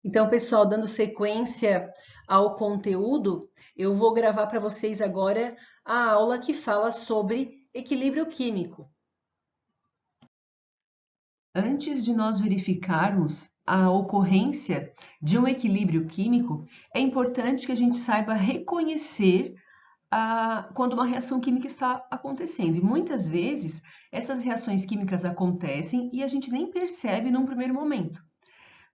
Então, pessoal, dando sequência ao conteúdo, eu vou gravar para vocês agora a aula que fala sobre equilíbrio químico. Antes de nós verificarmos a ocorrência de um equilíbrio químico, é importante que a gente saiba reconhecer quando uma reação química está acontecendo. E muitas vezes essas reações químicas acontecem e a gente nem percebe num primeiro momento.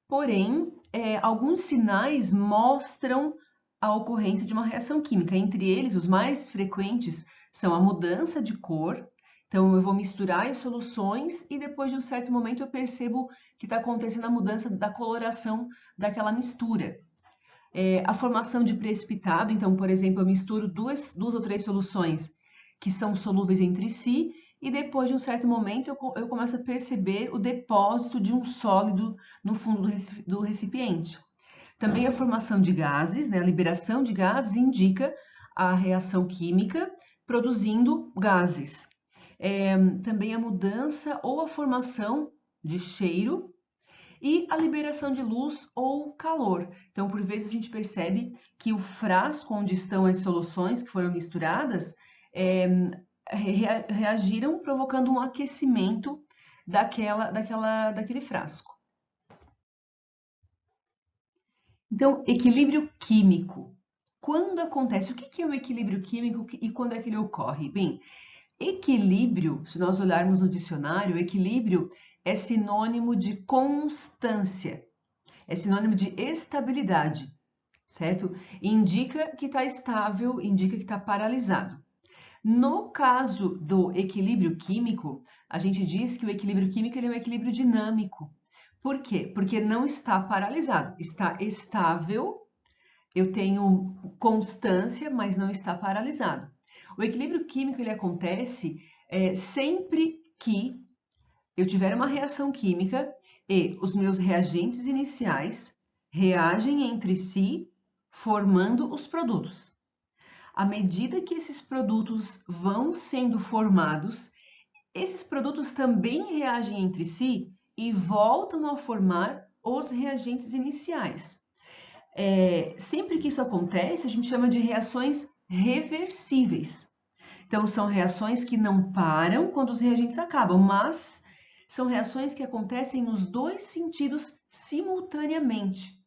Porém, alguns sinais mostram a ocorrência de uma reação química. Entre eles, os mais frequentes são a mudança de cor. Então, eu vou misturar as soluções e depois de um certo momento eu percebo que está acontecendo a mudança da coloração daquela mistura. A formação de precipitado, então, por exemplo, eu misturo duas ou três soluções que são solúveis entre si e depois de um certo momento eu começo a perceber o depósito de um sólido no fundo do recipiente. Também a formação de gases, né, a liberação de gases indica a reação química produzindo gases. Também a mudança ou a formação de cheiro e a liberação de luz ou calor. Então, por vezes a gente percebe que o frasco onde estão as soluções que foram misturadas reagiram provocando um aquecimento daquele frasco. Então, equilíbrio químico. Quando acontece? O que é o equilíbrio químico e quando é que ele ocorre? Bem, equilíbrio, se nós olharmos no dicionário, equilíbrio é sinônimo de constância, é sinônimo de estabilidade, certo? Indica que está estável, indica que está paralisado. No caso do equilíbrio químico, a gente diz que o equilíbrio químico ele é um equilíbrio dinâmico. Por quê? Porque não está paralisado, está estável, eu tenho constância, mas não está paralisado. O equilíbrio químico ele acontece sempre que eu tiver uma reação química e os meus reagentes iniciais reagem entre si, formando os produtos. À medida que esses produtos vão sendo formados, esses produtos também reagem entre si e voltam a formar os reagentes iniciais. Sempre que isso acontece, a gente chama de reações reversíveis. Então, são reações que não param quando os reagentes acabam, mas são reações que acontecem nos dois sentidos simultaneamente.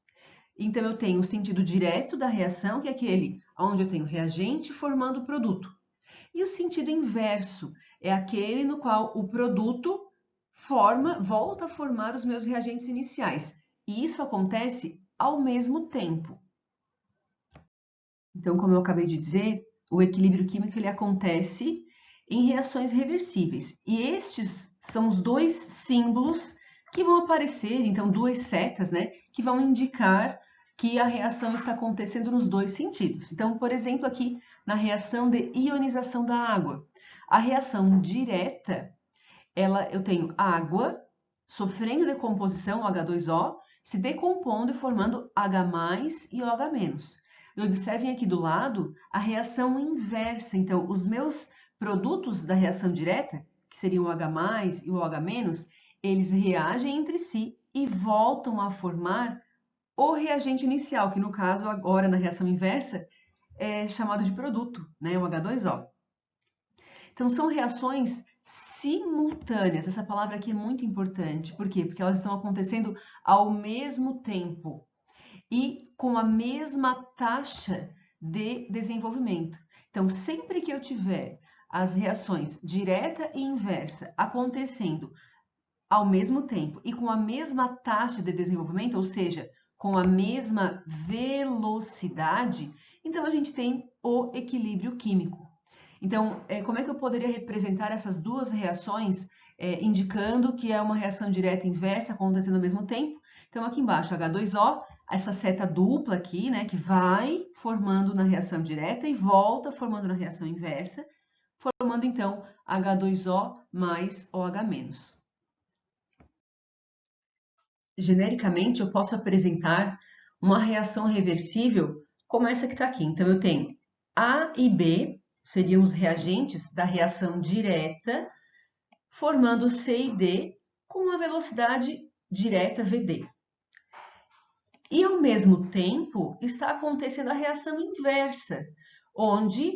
Então, eu tenho o sentido direto da reação, que é aquele onde eu tenho reagente formando o produto. E o sentido inverso é aquele no qual o produto volta a formar os meus reagentes iniciais. E isso acontece ao mesmo tempo. Então, como eu acabei de dizer, o equilíbrio químico ele acontece em reações reversíveis. E estes são os dois símbolos que vão aparecer, então duas setas, né, que vão indicar que a reação está acontecendo nos dois sentidos. Então, por exemplo, aqui na reação de ionização da água, a reação direta, eu tenho água sofrendo decomposição, H2O, se decompondo e formando H+ e OH-. E observem aqui do lado a reação inversa. Então, os meus produtos da reação direta, que seriam o H+ e o OH-, eles reagem entre si e voltam a formar o reagente inicial, que no caso agora na reação inversa é chamado de produto, né, o H2O. Então são reações simultâneas. Essa palavra aqui é muito importante. Por quê? Porque elas estão acontecendo ao mesmo tempo e com a mesma taxa de desenvolvimento. Então, sempre que eu tiver as reações direta e inversa acontecendo ao mesmo tempo e com a mesma taxa de desenvolvimento, ou seja, com a mesma velocidade, então a gente tem o equilíbrio químico. Então, como é que eu poderia representar essas duas reações, indicando que é uma reação direta e inversa acontecendo ao mesmo tempo? Então, aqui embaixo, H2O, essa seta dupla aqui, né, que vai formando na reação direta e volta formando na reação inversa, formando então H2O mais OH-. Genericamente, eu posso apresentar uma reação reversível como essa que está aqui. Então, eu tenho A e B, seriam os reagentes da reação direta, formando C e D com uma velocidade direta VD. E, ao mesmo tempo, está acontecendo a reação inversa, onde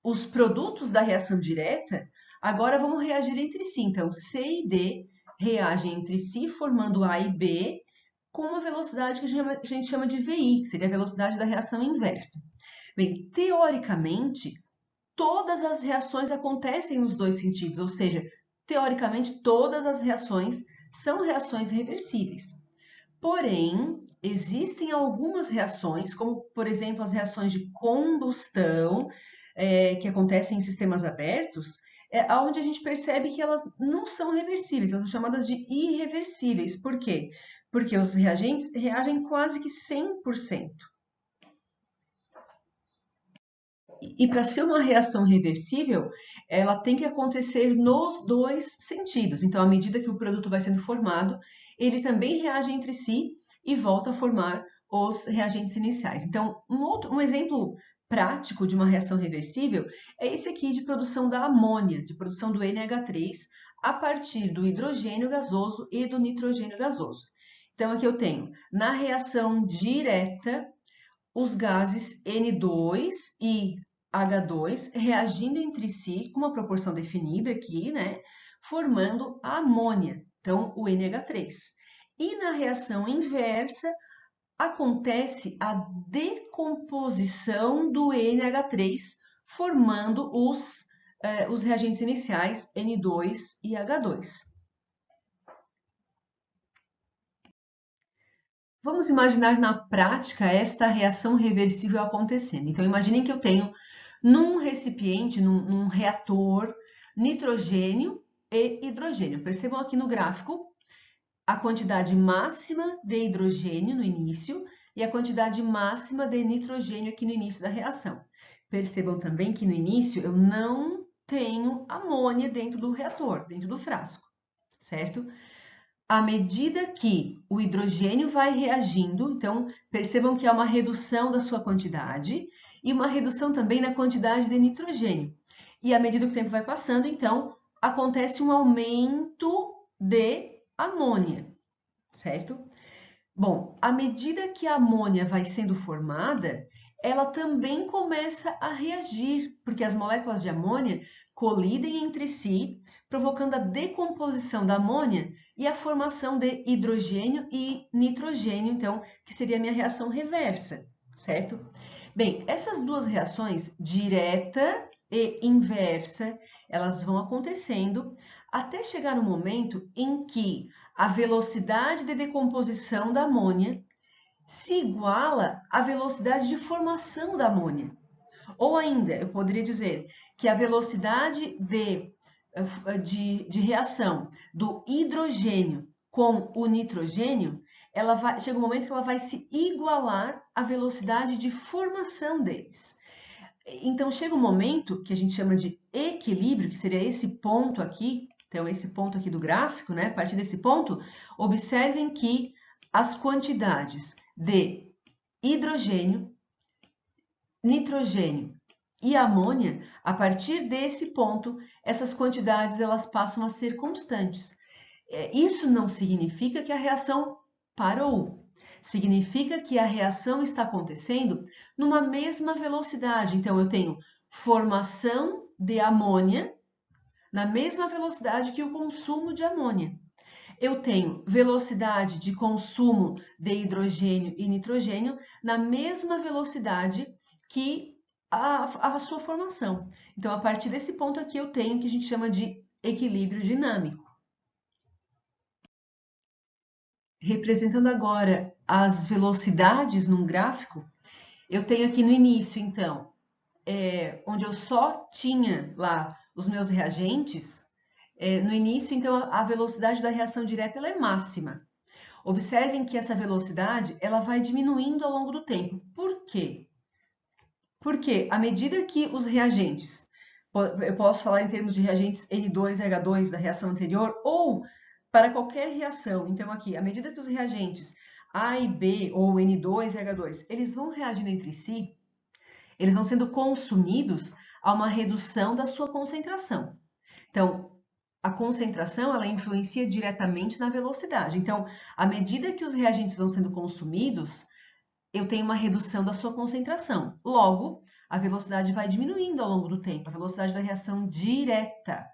os produtos da reação direta agora vão reagir entre si. Então, C e D reagem entre si, formando A e B, com uma velocidade que a gente chama de VI, que seria a velocidade da reação inversa. Bem, teoricamente, todas as reações acontecem nos dois sentidos, ou seja, teoricamente, todas as reações são reações reversíveis. Porém, existem algumas reações, como, por exemplo, as reações de combustão, que acontecem em sistemas abertos, onde a gente percebe que elas não são reversíveis, elas são chamadas de irreversíveis. Por quê? Porque os reagentes reagem quase que 100%. E para ser uma reação reversível, ela tem que acontecer nos dois sentidos. Então, à medida que o produto vai sendo formado, ele também reage entre si e volta a formar os reagentes iniciais. Então, um exemplo prático de uma reação reversível é esse aqui de produção da amônia, de produção do NH3, a partir do hidrogênio gasoso e do nitrogênio gasoso. Então, aqui eu tenho, na reação direta, os gases N2 e H2 reagindo entre si com uma proporção definida aqui, né, formando a amônia, então o NH3. E na reação inversa acontece a decomposição do NH3, formando os reagentes iniciais N2 e H2. Vamos imaginar na prática esta reação reversível acontecendo. Então, imaginem que eu tenho num recipiente, num reator, nitrogênio e hidrogênio. Percebam aqui no gráfico a quantidade máxima de hidrogênio no início e a quantidade máxima de nitrogênio aqui no início da reação. Percebam também que no início eu não tenho amônia dentro do reator, dentro do frasco, certo? À medida que o hidrogênio vai reagindo, então percebam que há uma redução da sua quantidade e uma redução também na quantidade de nitrogênio. E à medida que o tempo vai passando, então, acontece um aumento de amônia, certo? Bom, à medida que a amônia vai sendo formada, ela também começa a reagir, porque as moléculas de amônia colidem entre si, provocando a decomposição da amônia e a formação de hidrogênio e nitrogênio, então, que seria a minha reação reversa, certo? Bem, essas duas reações, direta e inversa, elas vão acontecendo até chegar no momento em que a velocidade de decomposição da amônia se iguala à velocidade de formação da amônia. Ou ainda, eu poderia dizer que a velocidade de reação do hidrogênio com o nitrogênio, chega um momento que ela vai se igualar à velocidade de formação deles. Então, chega um momento que a gente chama de equilíbrio, que seria esse ponto aqui, então esse ponto aqui do gráfico, né? A partir desse ponto, observem que as quantidades de hidrogênio, nitrogênio e amônia, a partir desse ponto, essas quantidades elas passam a ser constantes. Isso não significa que a reação parou. Significa que a reação está acontecendo numa mesma velocidade. Então, eu tenho formação de amônia na mesma velocidade que o consumo de amônia. Eu tenho velocidade de consumo de hidrogênio e nitrogênio na mesma velocidade que a sua formação. Então, a partir desse ponto aqui, eu tenho o que a gente chama de equilíbrio dinâmico. Representando agora as velocidades num gráfico, eu tenho aqui no início, então, onde eu só tinha lá os meus reagentes, no início, então, a velocidade da reação direta ela é máxima. Observem que essa velocidade ela vai diminuindo ao longo do tempo. Por quê? Porque à medida que os reagentes, eu posso falar em termos de reagentes N2 e H2 da reação anterior, ou para qualquer reação. Então, aqui, à medida que os reagentes A e B, ou N2 e H2, eles vão reagindo entre si, eles vão sendo consumidos a uma redução da sua concentração. Então, a concentração, ela influencia diretamente na velocidade. Então, à medida que os reagentes vão sendo consumidos, eu tenho uma redução da sua concentração. Logo, a velocidade vai diminuindo ao longo do tempo, a velocidade da reação direta.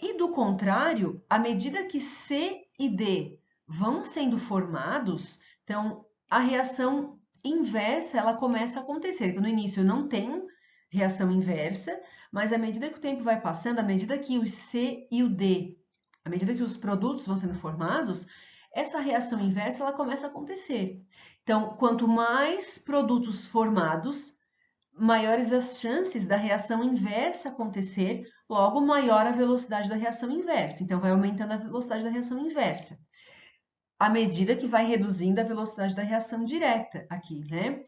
E do contrário, à medida que C e D vão sendo formados, então a reação inversa ela começa a acontecer. Então, no início eu não tenho reação inversa, mas à medida que o tempo vai passando, à medida que o C e o D, à medida que os produtos vão sendo formados, essa reação inversa ela começa a acontecer. Então, quanto mais produtos formados, maiores as chances da reação inversa acontecer, logo maior a velocidade da reação inversa. Então, vai aumentando a velocidade da reação inversa, à medida que vai reduzindo a velocidade da reação direta aqui, né?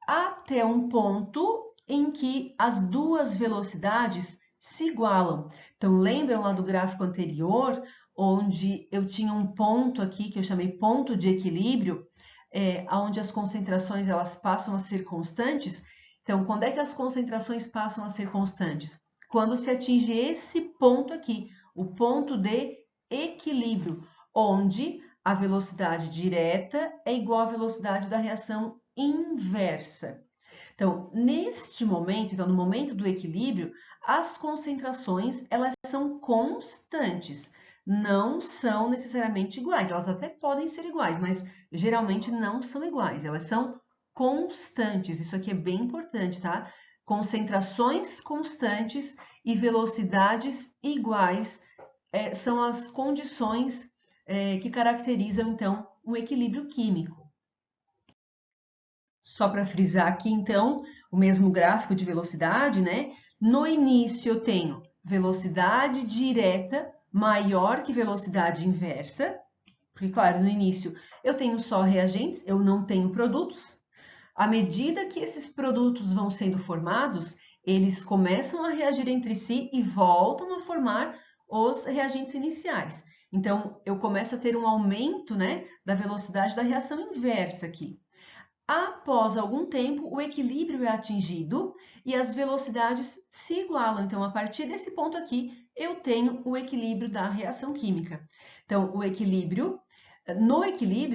Até um ponto em que as duas velocidades se igualam. Então, lembram lá do gráfico anterior, onde eu tinha um ponto aqui, que eu chamei ponto de equilíbrio, onde as concentrações elas passam a ser constantes? Então, quando é que as concentrações passam a ser constantes? Quando se atinge esse ponto aqui, o ponto de equilíbrio, onde a velocidade direta é igual à velocidade da reação inversa. Então, neste momento, no momento do equilíbrio, as concentrações elas são constantes, não são necessariamente iguais. Elas até podem ser iguais, mas geralmente não são iguais. Elas são constantes. Isso aqui é bem importante, tá? Concentrações constantes e velocidades iguais são as condições que caracterizam, então, o equilíbrio químico. Só para frisar aqui, então, o mesmo gráfico de velocidade, né? No início eu tenho velocidade direta maior que velocidade inversa, porque, claro, no início eu tenho só reagentes, eu não tenho produtos. À medida que esses produtos vão sendo formados, eles começam a reagir entre si e voltam a formar os reagentes iniciais. Então, eu começo a ter um aumento, né, da velocidade da reação inversa aqui. Após algum tempo, o equilíbrio é atingido e as velocidades se igualam. Então, a partir desse ponto aqui, eu tenho o equilíbrio da reação química. Então, no equilíbrio,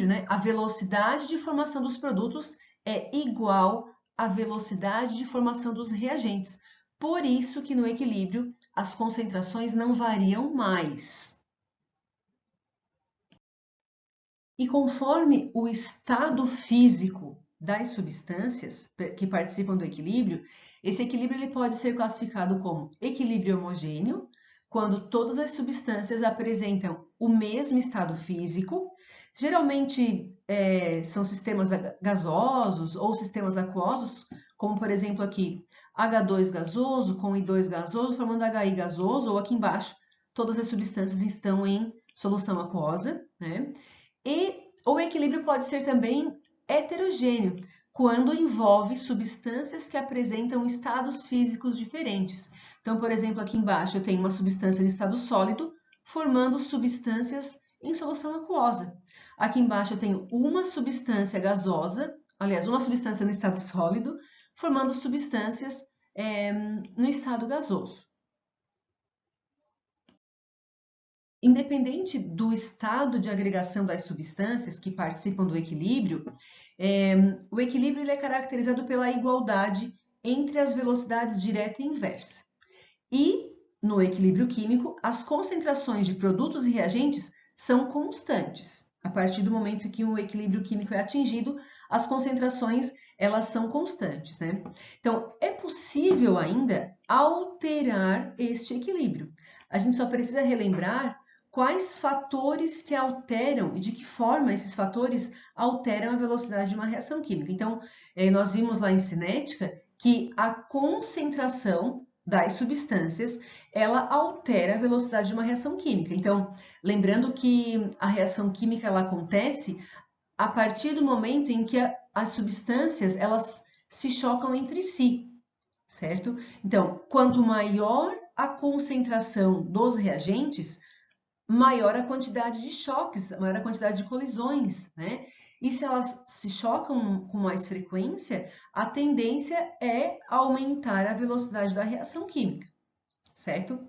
né, a velocidade de formação dos produtos é igual à velocidade de formação dos reagentes. Por isso que no equilíbrio as concentrações não variam mais. E conforme o estado físico das substâncias que participam do equilíbrio, esse equilíbrio ele pode ser classificado como equilíbrio homogêneo, quando todas as substâncias apresentam o mesmo estado físico. Geralmente são sistemas gasosos ou sistemas aquosos, como por exemplo aqui H2 gasoso com I2 gasoso, formando HI gasoso, ou aqui embaixo todas as substâncias estão em solução aquosa, né? E o equilíbrio pode ser também heterogêneo, quando envolve substâncias que apresentam estados físicos diferentes. Então, por exemplo, aqui embaixo eu tenho uma substância em estado sólido, formando substâncias em solução aquosa. Aqui embaixo eu tenho uma substância gasosa, aliás, uma substância no estado sólido, formando substâncias no estado gasoso. Independente do estado de agregação das substâncias que participam do equilíbrio, o equilíbrio ele é caracterizado pela igualdade entre as velocidades direta e inversa. E, no equilíbrio químico, as concentrações de produtos e reagentes são constantes. A partir do momento que o equilíbrio químico é atingido, as concentrações elas são constantes, né? Então, é possível ainda alterar este equilíbrio. A gente só precisa relembrar quais fatores que alteram e de que forma esses fatores alteram a velocidade de uma reação química. Então, nós vimos lá em cinética que a concentração das substâncias, ela altera a velocidade de uma reação química. Então, lembrando que a reação química ela acontece a partir do momento em que as substâncias elas se chocam entre si, certo? Então, quanto maior a concentração dos reagentes, maior a quantidade de choques, maior a quantidade de colisões, né? E se elas se chocam com mais frequência, a tendência é aumentar a velocidade da reação química, certo?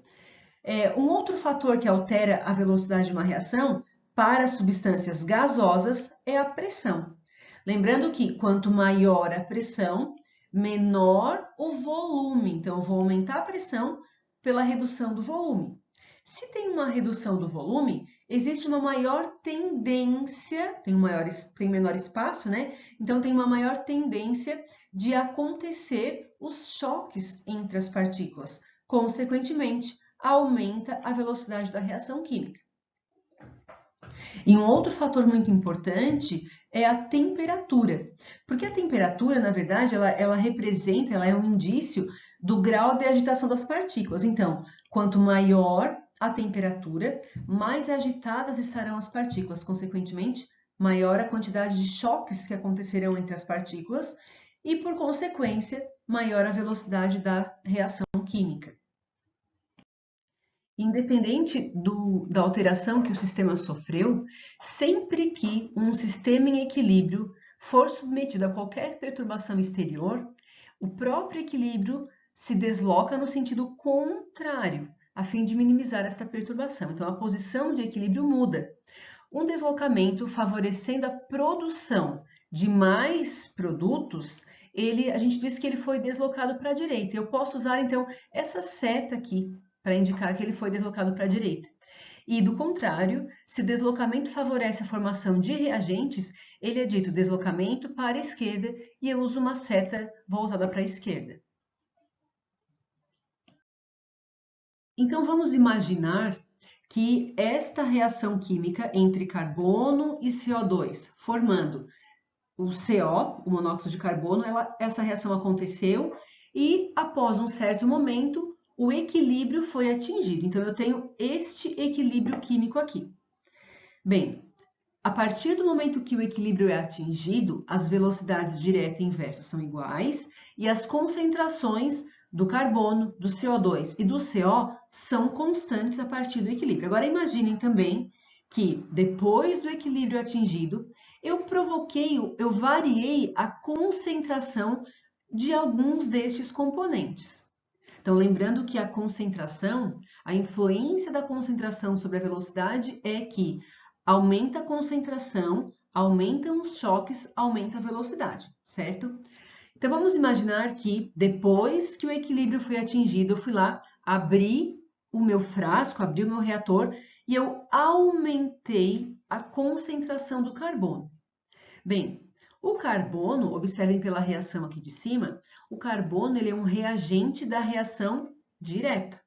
Um outro fator que altera a velocidade de uma reação para substâncias gasosas é a pressão. Lembrando que quanto maior a pressão, menor o volume. Então, eu vou aumentar a pressão pela redução do volume. Se tem uma redução do volume, existe uma maior tendência, tem menor espaço, né? Então, tem uma maior tendência de acontecer os choques entre as partículas. Consequentemente, aumenta a velocidade da reação química. E um outro fator muito importante é a temperatura, porque a temperatura, na verdade, ela é um indício do grau de agitação das partículas. Então, quanto maior a temperatura, mais agitadas estarão as partículas. Consequentemente, maior a quantidade de choques que acontecerão entre as partículas e, por consequência, maior a velocidade da reação química. Independente da alteração que o sistema sofreu, sempre que um sistema em equilíbrio for submetido a qualquer perturbação exterior, o próprio equilíbrio se desloca no sentido contrário, a fim de minimizar esta perturbação. Então, a posição de equilíbrio muda. Um deslocamento favorecendo a produção de mais produtos, a gente diz que ele foi deslocado para a direita. Eu posso usar, então, essa seta aqui para indicar que ele foi deslocado para a direita. E, do contrário, se o deslocamento favorece a formação de reagentes, ele é dito deslocamento para a esquerda e eu uso uma seta voltada para a esquerda. Então, vamos imaginar que esta reação química entre carbono e CO2, formando o CO, o monóxido de carbono, essa reação aconteceu e, após um certo momento, o equilíbrio foi atingido. Então, eu tenho este equilíbrio químico aqui. Bem, a partir do momento que o equilíbrio é atingido, as velocidades direta e inversa são iguais e as concentrações do carbono, do CO2 e do CO são constantes a partir do equilíbrio. Agora, imaginem também que, depois do equilíbrio atingido, eu variei a concentração de alguns destes componentes. Então, lembrando que a concentração, a influência da concentração sobre a velocidade é que aumenta a concentração, aumentam os choques, aumenta a velocidade, certo? Então, vamos imaginar que depois que o equilíbrio foi atingido, eu fui lá, abri o meu frasco, abri o meu reator e eu aumentei a concentração do carbono. Bem, o carbono, observem pela reação aqui de cima, o carbono ele é um reagente da reação direta.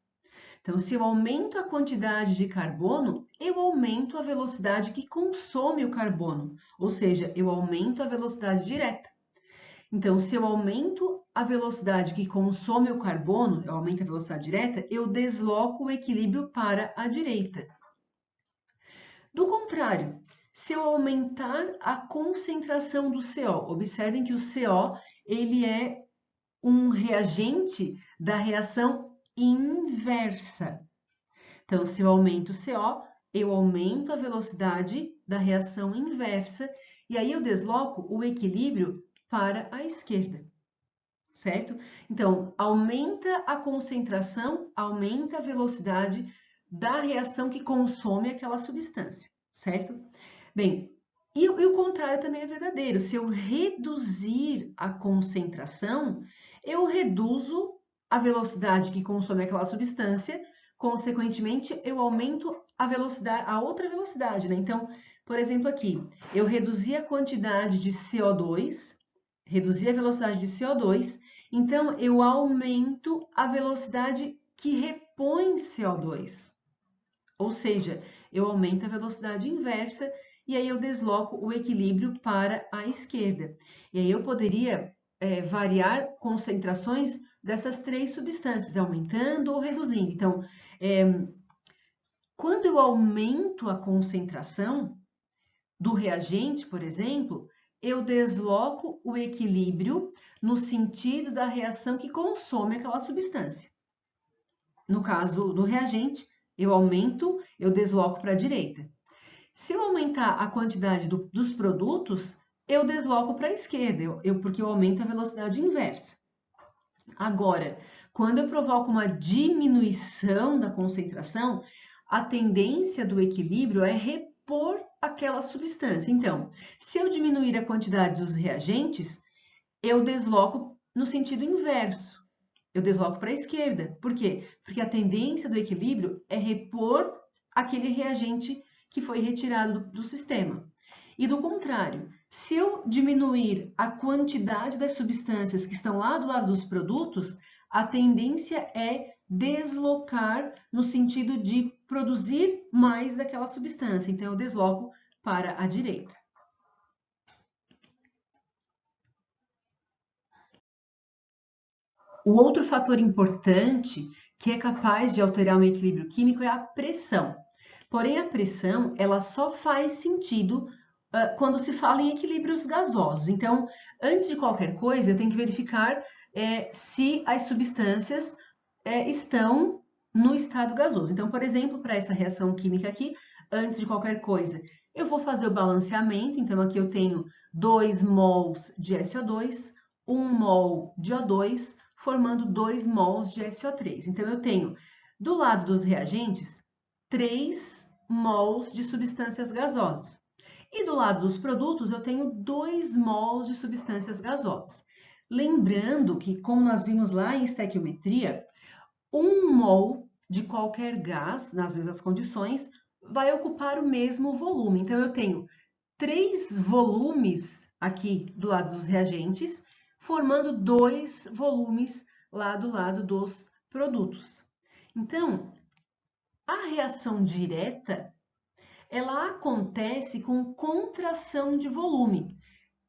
Então, se eu aumento a quantidade de carbono, eu aumento a velocidade que consome o carbono, ou seja, eu aumento a velocidade direta. Então, se eu aumento a velocidade que consome o carbono, eu aumento a velocidade direta, eu desloco o equilíbrio para a direita. Do contrário, se eu aumentar a concentração do CO, observem que o CO ele é um reagente da reação inversa. Então, se eu aumento o CO, eu aumento a velocidade da reação inversa e aí eu desloco o equilíbrio para a esquerda, certo? Então, aumenta a concentração, aumenta a velocidade da reação que consome aquela substância, certo? Bem, e o contrário também é verdadeiro. Se eu reduzir a concentração, eu reduzo a velocidade que consome aquela substância, consequentemente, eu aumento a velocidade, a outra velocidade, né? Então, por exemplo, aqui, eu reduzi a quantidade de CO2, reduzi a velocidade de CO2, então eu aumento a velocidade que repõe CO2. Ou seja, eu aumento a velocidade inversa e aí eu desloco o equilíbrio para a esquerda. E aí eu poderia variar concentrações dessas três substâncias, aumentando ou reduzindo. Então, quando eu aumento a concentração do reagente, por exemplo, eu desloco o equilíbrio no sentido da reação que consome aquela substância. No caso do reagente, eu aumento, eu desloco para a direita. Se eu aumentar a quantidade dos produtos, eu desloco para a esquerda, porque eu aumento a velocidade inversa. Agora, quando eu provoco uma diminuição da concentração, a tendência do equilíbrio é repor aquela substância. Então, se eu diminuir a quantidade dos reagentes, eu desloco no sentido inverso. Eu desloco para a esquerda. Por quê? Porque a tendência do equilíbrio é repor aquele reagente que foi retirado do sistema. E do contrário, se eu diminuir a quantidade das substâncias que estão lá do lado dos produtos, a tendência é deslocar no sentido de produzir mais daquela substância. Então, eu desloco para a direita. O outro fator importante que é capaz de alterar o equilíbrio químico é a pressão. Porém, a pressão ela só faz sentido quando se fala em equilíbrios gasosos. Então, antes de qualquer coisa, eu tenho que verificar se as substâncias estão no estado gasoso. Então, por exemplo, para essa reação química aqui, antes de qualquer coisa, eu vou fazer o balanceamento. Então, aqui eu tenho 2 mols de SO2, 1 mol de O2, formando 2 mols de SO3. Então, eu tenho, do lado dos reagentes, 3 mols de substâncias gasosas. E do lado dos produtos, eu tenho 2 mols de substâncias gasosas. Lembrando que, como nós vimos lá em estequiometria, 1 mol de qualquer gás, nas mesmas condições, vai ocupar o mesmo volume. Então, eu tenho 3 volumes aqui do lado dos reagentes, formando 2 volumes lá do lado dos produtos. Então, a reação direta, ela acontece com contração de volume.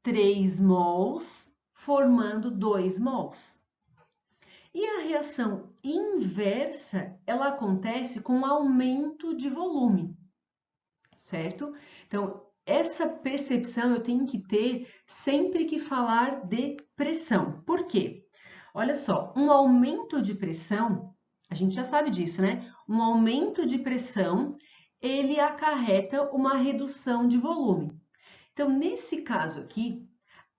3 mols formando 2 mols. E a reação inversa, ela acontece com aumento de volume, certo? Então, essa percepção eu tenho que ter sempre que falar de pressão. Por quê? Olha só, um aumento de pressão, a gente já sabe disso, né? Um aumento de pressão, ele acarreta uma redução de volume. Então, nesse caso aqui,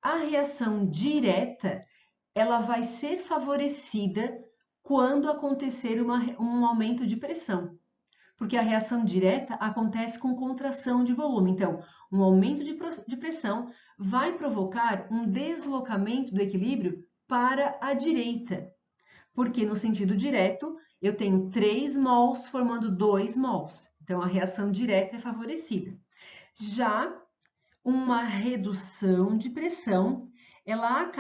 a reação direta, ela vai ser favorecida quando acontecer um aumento de pressão, porque a reação direta acontece com contração de volume. Então, um aumento de pressão vai provocar um deslocamento do equilíbrio para a direita, porque no sentido direto eu tenho 3 mols formando 2 mols. Então, a reação direta é favorecida. Já uma redução de pressão, ela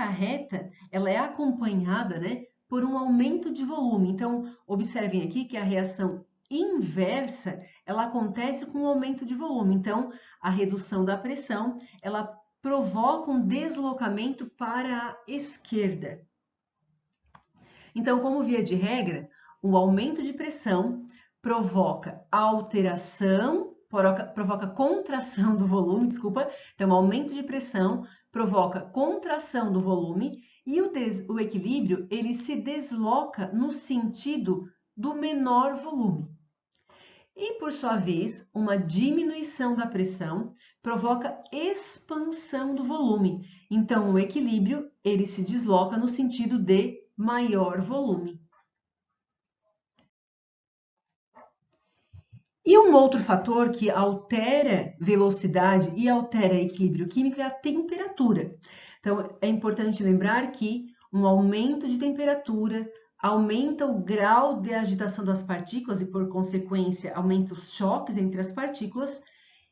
é acompanhada, né, por um aumento de volume. Então, observem aqui que a reação inversa, ela acontece com um aumento de volume. Então, a redução da pressão, ela provoca um deslocamento para a esquerda. Então, como via de regra, o aumento de pressão provoca alteração, provoca contração do volume, desculpa. Então, aumento de pressão provoca contração do volume e o equilíbrio, ele se desloca no sentido do menor volume. E, por sua vez, uma diminuição da pressão provoca expansão do volume. Então, o equilíbrio, ele se desloca no sentido de maior volume. E um outro fator que altera velocidade e altera equilíbrio químico é a temperatura. Então, é importante lembrar que um aumento de temperatura aumenta o grau de agitação das partículas e, por consequência, aumenta os choques entre as partículas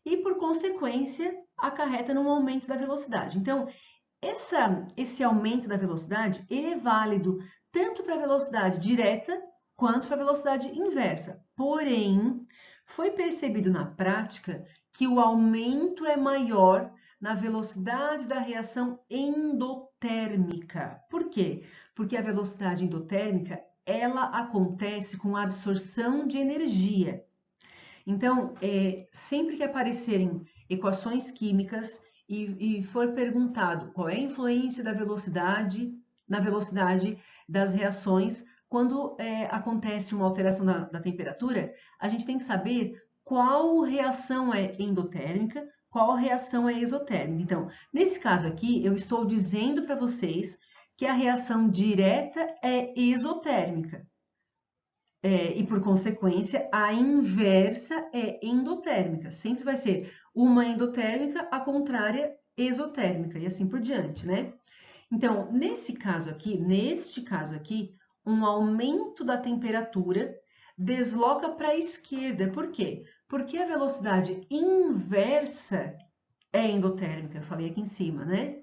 e, por consequência, acarreta num aumento da velocidade. Então, esse aumento da velocidade ele é válido tanto para a velocidade direta quanto para a velocidade inversa. Porém, foi percebido na prática que o aumento é maior na velocidade da reação endotérmica. Por quê? Porque a velocidade endotérmica ela acontece com a absorção de energia. Então, sempre que aparecerem equações químicas e for perguntado qual é a influência da velocidade na velocidade das reações, quando acontece uma alteração da temperatura, a gente tem que saber qual reação é endotérmica, qual reação é exotérmica. Então, nesse caso aqui, eu estou dizendo para vocês que a reação direta é exotérmica. E, por consequência, a inversa é endotérmica. Sempre vai ser uma endotérmica, a contrária exotérmica, e assim por diante, né? Então, neste caso aqui, um aumento da temperatura desloca para a esquerda. Por quê? Porque a velocidade inversa é endotérmica, eu falei aqui em cima, né?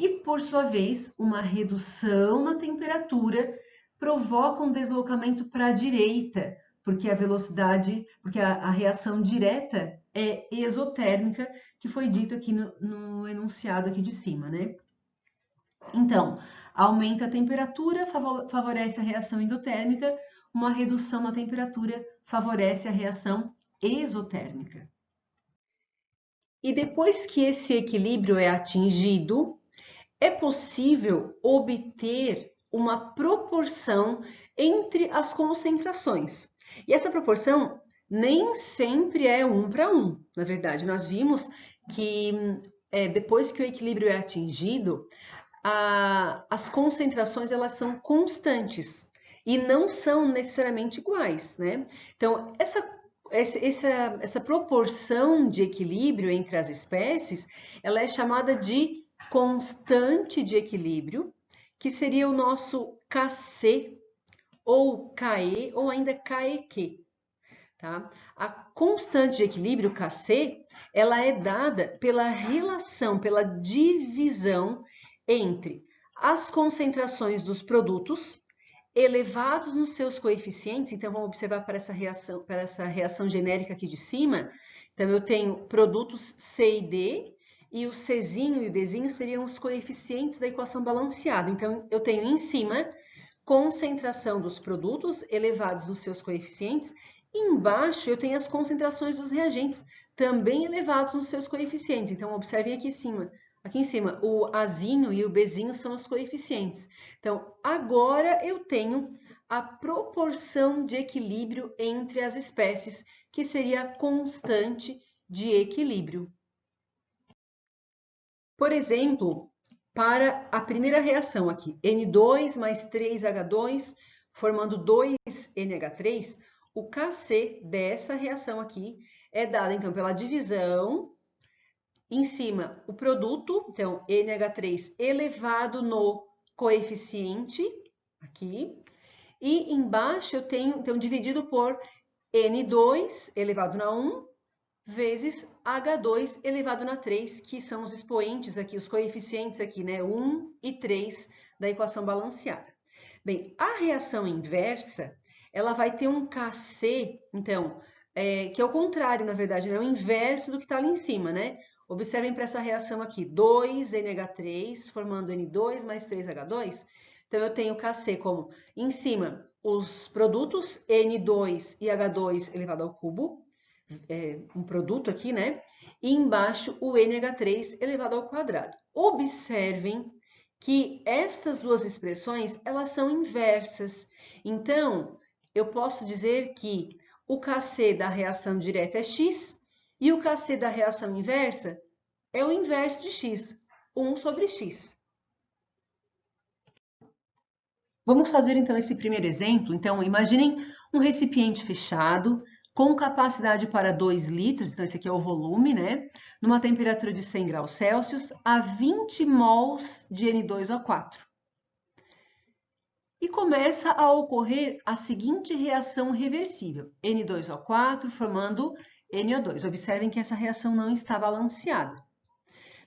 E, por sua vez, uma redução na temperatura provoca um deslocamento para a direita, porque a reação direta é exotérmica, que foi dito aqui no enunciado aqui de cima, né? Então, aumenta a temperatura, favorece a reação endotérmica, uma redução na temperatura favorece a reação exotérmica. E depois que esse equilíbrio é atingido, é possível obter uma proporção entre as concentrações. E essa proporção nem sempre é 1 para 1. Na verdade, nós vimos que depois que o equilíbrio é atingido, as concentrações elas são constantes e não são necessariamente iguais, né? Então, essa proporção de equilíbrio entre as espécies, ela é chamada de constante de equilíbrio, que seria o nosso Kc, ou Ke, ou ainda Kq. Tá? A constante de equilíbrio, Kc, ela é dada pela relação, pela divisão entre as concentrações dos produtos elevados nos seus coeficientes. Então, vamos observar para essa reação genérica aqui de cima. Então, eu tenho produtos C e D, e o Czinho e o Dzinho seriam os coeficientes da equação balanceada. Então, eu tenho em cima concentração dos produtos elevados nos seus coeficientes, e embaixo eu tenho as concentrações dos reagentes também elevados nos seus coeficientes. Então, observem aqui em cima, o Azinho e o Bzinho são os coeficientes. Então, agora eu tenho a proporção de equilíbrio entre as espécies, que seria a constante de equilíbrio. Por exemplo, para a primeira reação aqui, N2 mais 3H2, formando 2NH3, o Kc dessa reação aqui é dado, então, pela divisão, em cima, o produto, então, NH3 elevado no coeficiente, aqui, e embaixo eu tenho, então, dividido por N2 elevado na 1, vezes H2 elevado na 3, que são os expoentes aqui, os coeficientes aqui, né, 1 e 3 da equação balanceada. Bem, a reação inversa, ela vai ter um Kc, então, que é o contrário, na verdade, é o inverso do que está ali em cima, né? Observem para essa reação aqui, 2NH3 formando N2 mais 3H2. Então, eu tenho Kc como, em cima, os produtos N2 e H2 elevado ao cubo, um produto aqui, né? E embaixo o NH3 elevado ao quadrado. Observem que estas duas expressões, elas são inversas. Então, eu posso dizer que o Kc da reação direta é x e o Kc da reação inversa é o inverso de x, 1 sobre x. Vamos fazer então esse primeiro exemplo. Então, imaginem um recipiente fechado com capacidade para 2 litros, então esse aqui é o volume, né? Numa temperatura de 100 graus Celsius, a 20 mols de N2O4. E começa a ocorrer a seguinte reação reversível, N2O4 formando NO2. Observem que essa reação não está balanceada.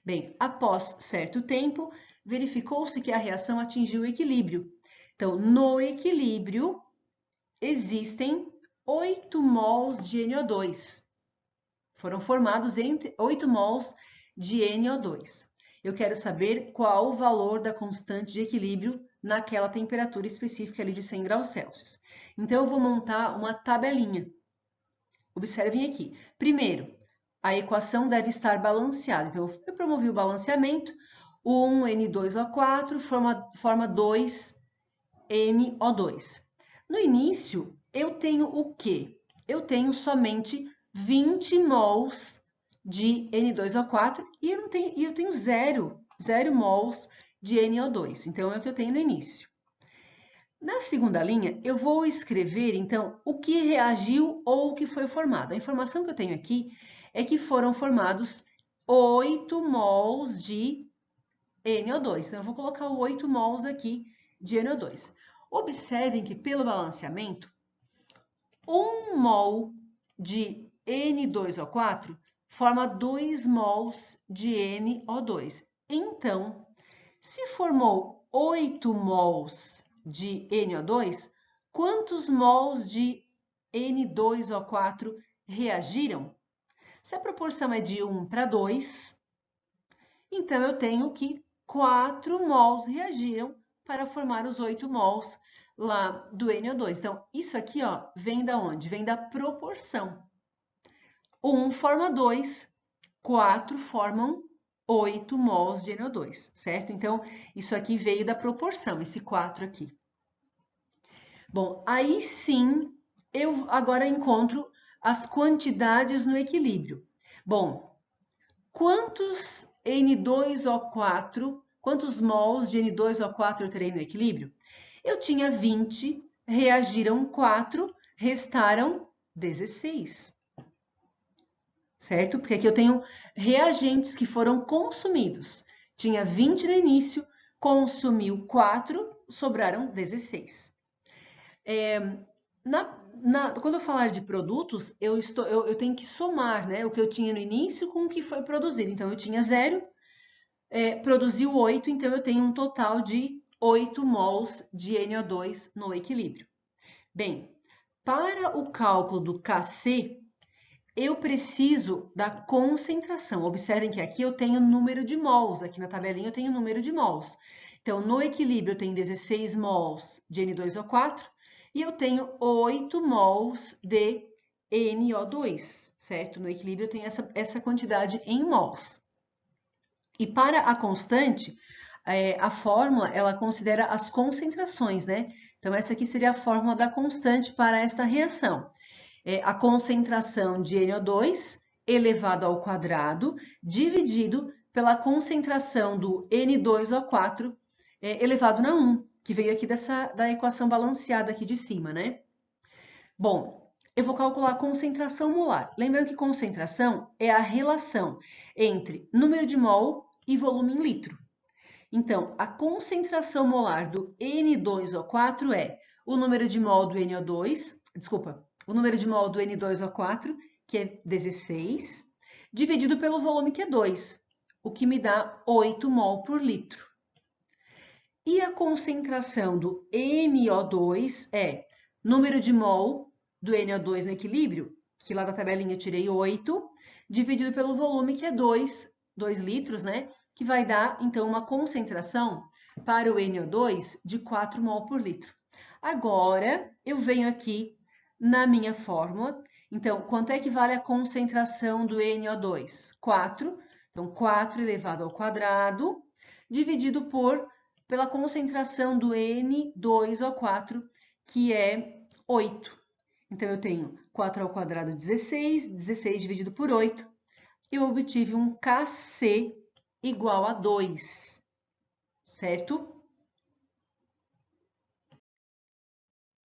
Bem, após certo tempo, verificou-se que a reação atingiu o equilíbrio. Então, no equilíbrio, existem 8 mols de NO2. Foram formados 8 mols de NO2. Eu quero saber qual o valor da constante de equilíbrio naquela temperatura específica ali de 100 graus Celsius. Então, eu vou montar uma tabelinha. Observem aqui. Primeiro, a equação deve estar balanceada. Então, eu promovi o balanceamento. O 1N2O4 forma 2NO2. No início, eu tenho o quê? Eu tenho somente 20 mols de N2O4 e eu tenho zero mols de NO2. Então, é o que eu tenho no início. Na segunda linha, eu vou escrever, então, o que reagiu ou o que foi formado. A informação que eu tenho aqui é que foram formados 8 mols de NO2. Então, eu vou colocar 8 mols aqui de NO2. Observem que, pelo balanceamento, 1 mol de N2O4 forma 2 mols de NO2. Então, se formou 8 mols de NO2, quantos mols de N2O4 reagiram? Se a proporção é de 1 para 2, então eu tenho que 4 mols reagiram para formar os 8 mols lá do NO2. Então, isso aqui, ó, vem da onde? Vem da proporção. 1 forma 2, 4 formam 8 mols de NO2, certo? Então, isso aqui veio da proporção, esse 4 aqui. Bom, aí sim, eu agora encontro as quantidades no equilíbrio. Bom, quantos N2O4, quantos mols de N2O4 eu terei no equilíbrio? Eu tinha 20, reagiram 4, restaram 16. Certo? Porque aqui eu tenho reagentes que foram consumidos. Tinha 20 no início, consumiu 4, sobraram 16. Quando eu falar de produtos, eu tenho que somar, né, o que eu tinha no início com o que foi produzido. Então, eu tinha 0, produziu 8, então eu tenho um total de 8 mols de NO2 no equilíbrio. Bem, para o cálculo do Kc, eu preciso da concentração. Observem que aqui eu tenho número de mols, aqui na tabelinha eu tenho número de mols. Então, no equilíbrio eu tenho 16 mols de N2O4 e eu tenho 8 mols de NO2, certo? No equilíbrio eu tenho essa quantidade em mols. E para a constante, a fórmula, ela considera as concentrações, né? Então, essa aqui seria a fórmula da constante para esta reação. A concentração de NO2 elevado ao quadrado, dividido pela concentração do N2O4 elevado na 1, que veio aqui da equação balanceada aqui de cima, né? Bom, eu vou calcular a concentração molar. Lembrando que concentração é a relação entre número de mol e volume em litro. Então, a concentração molar do N2O4 é o número de mol do NO2, desculpa, o número de mol do N2O4, que é 16, dividido pelo volume, que é 2, o que me dá 8 mol por litro. E a concentração do NO2 é número de mol do NO2 no equilíbrio, que lá da tabelinha eu tirei 8, dividido pelo volume, que é 2 litros, né? Que vai dar, então, uma concentração para o NO2 de 4 mol por litro. Agora, eu venho aqui na minha fórmula. Então, quanto é que vale a concentração do NO2? 4. Então, 4 elevado ao quadrado, dividido pela concentração do N2O4, que é 8. Então, eu tenho 4 ao quadrado, 16, 16 dividido por 8, eu obtive um Kc igual a 2, certo?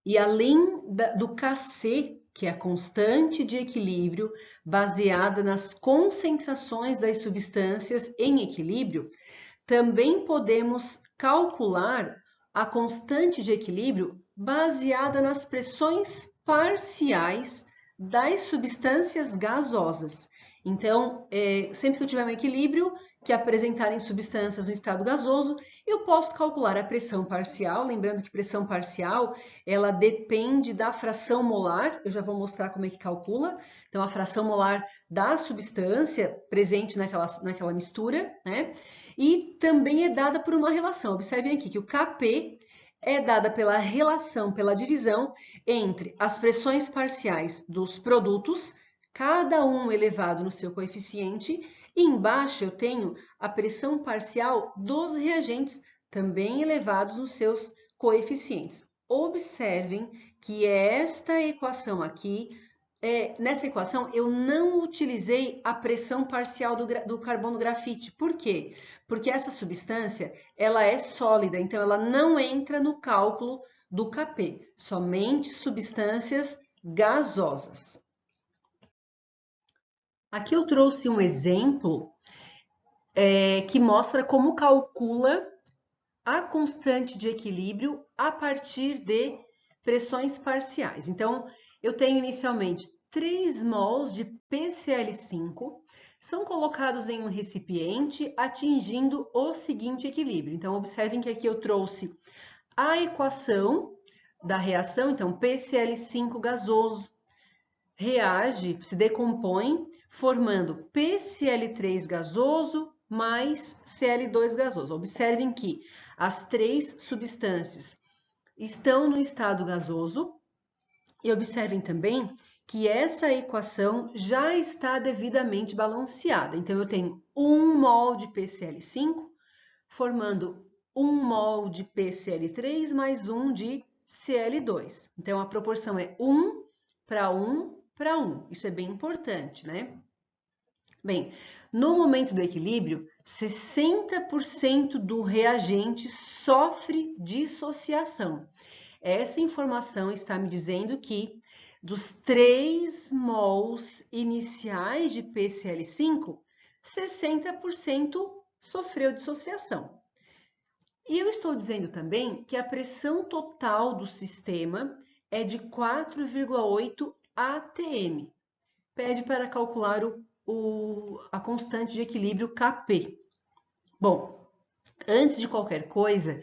E além do Kc, que é a constante de equilíbrio baseada nas concentrações das substâncias em equilíbrio, também podemos calcular a constante de equilíbrio baseada nas pressões parciais das substâncias gasosas. Então, sempre que eu tiver um equilíbrio que apresentarem substâncias no estado gasoso, eu posso calcular a pressão parcial, lembrando que pressão parcial, ela depende da fração molar, eu já vou mostrar como é que calcula, então a fração molar da substância presente naquela mistura, né? E também é dada por uma relação, observem aqui que o Kp é dada pela relação, pela divisão entre as pressões parciais dos produtos, cada um elevado no seu coeficiente, e embaixo eu tenho a pressão parcial dos reagentes, também elevados nos seus coeficientes. Observem que esta equação aqui nessa equação, eu não utilizei a pressão parcial do carbono grafite. Por quê? Porque essa substância, ela é sólida, então ela não entra no cálculo do Kp, somente substâncias gasosas. Aqui eu trouxe um exemplo que mostra como calcula a constante de equilíbrio a partir de pressões parciais. Então, eu tenho inicialmente 3 mols de PCl5, são colocados em um recipiente atingindo o seguinte equilíbrio. Então, observem que aqui eu trouxe a equação da reação, então PCl5 gasoso reage, se decompõe, formando PCl3 gasoso mais Cl2 gasoso. Observem que as 3 substâncias estão no estado gasoso e observem também que essa equação já está devidamente balanceada. Então, eu tenho 1 mol de PCl5 formando 1 mol de PCl3 mais 1 de Cl2. Então, a proporção é 1 para 1 para 1. Isso é bem importante, né? Bem, no momento do equilíbrio, 60% do reagente sofre dissociação. Essa informação está me dizendo que dos 3 mols iniciais de PCl5, 60% sofreu dissociação. E eu estou dizendo também que a pressão total do sistema é de 4,8 atm. Pede para calcular a constante de equilíbrio Kp. Bom, antes de qualquer coisa,